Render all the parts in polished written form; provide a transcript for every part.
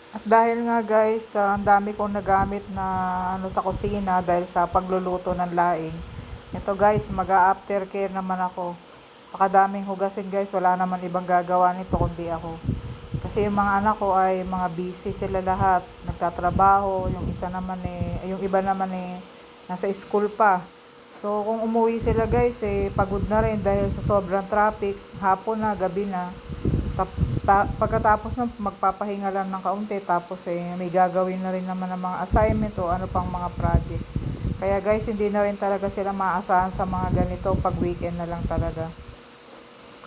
At dahil nga guys, ang dami kong nagamit na sa kusina dahil sa pagluluto ng laing. Ito guys, mag-aftercare naman ako. Pakadaming hugasin guys, wala naman ibang gagawa nito kundi ako. Kasi yung mga anak ko ay mga busy sila lahat, nagtatrabaho, yung isa naman yung iba naman nasa school pa. So kung umuwi sila guys, pagod na rin dahil sa sobrang traffic, hapon na, gabi na. Pagkatapos ng magpapahinga lang ng kaunti, tapos may gagawin na rin naman ng mga assignment o ano pang mga project. Kaya guys, hindi na rin talaga sila maasahan sa mga ganito pag weekend na lang talaga.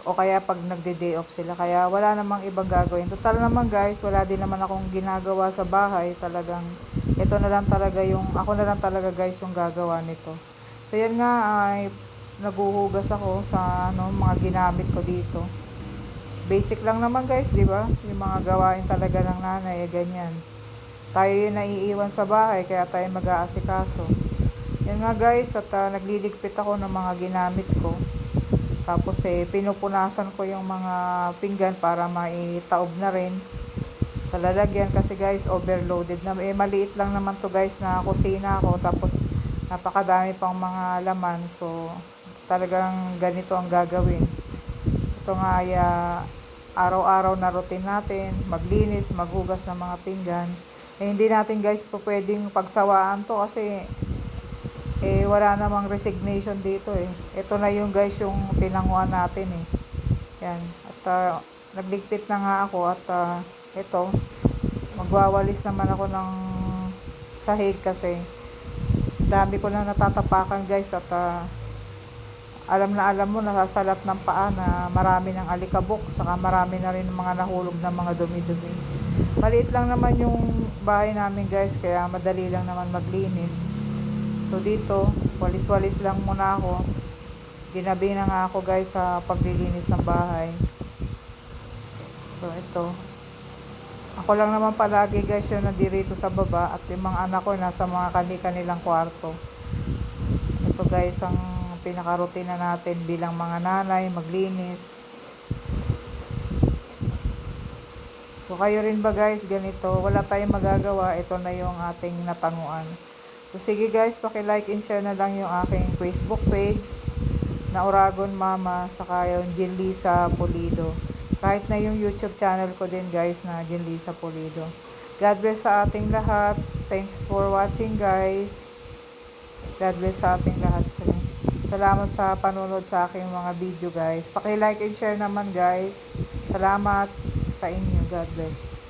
O kaya pag nagde-day off sila. Kaya wala namang ibang gagawin. Total naman guys, wala din naman akong ginagawa sa bahay. Talagang ito na lang talaga ako na lang talaga guys yung gagawa nito. So yan nga ay naguhugas ako sa mga ginamit ko dito. Basic lang naman guys, di ba? Yung mga gawain talaga ng nanay, ganyan. Tayo yung naiiwan sa bahay, kaya tayo mag-aasikaso. Yan nga guys, at nagliligpit ako ng mga ginamit ko. Tapos pinupunasan ko yung mga pinggan para maitaob na rin sa lalagyan. Kasi guys, overloaded na. Maliit lang naman to guys na kusina ko. Tapos napakadami pang mga laman. So, talagang ganito ang gagawin. Ito nga ay araw-araw na routine natin, maglinis, maghugas ng mga pinggan. Hindi natin guys po pwedeng pagsawaan to kasi wala namang resignation dito Ito na yung guys yung tinanguan natin Yan. At nagligpit na nga ako at ito, magwawalis naman ako ng sahig kasi dami ko na natatapakan guys at alam mo, nasasalat ng paa na marami ng alikabok, saka marami na rin mga nahulog na mga dumi-dumi. Maliit lang naman yung bahay namin guys, kaya madali lang naman maglinis. So dito, walis-walis lang muna ako. Ginabi na nga ako guys sa paglilinis ng bahay. So ito. Ako lang naman palagi guys yung nandirito sa baba at yung mga anak ko nasa mga kanilang kwarto. Ito guys ang pinaka-rutina natin bilang mga nanay, maglinis. So kayo rin ba guys ganito? Wala tayong magagawa, ito na yung ating natanguan. So sige guys, paki-like and share na lang yung aking Facebook page na Oragon Mama, saka yung Jenlisa Pulido. Kahit na yung YouTube channel ko din guys na Jenlisa Pulido. God bless sa ating lahat. Thanks for watching guys. God bless sa ating lahat. Salamat sa panonood sa aking mga video guys. Paki-like and share naman guys. Salamat sa inyo. God bless.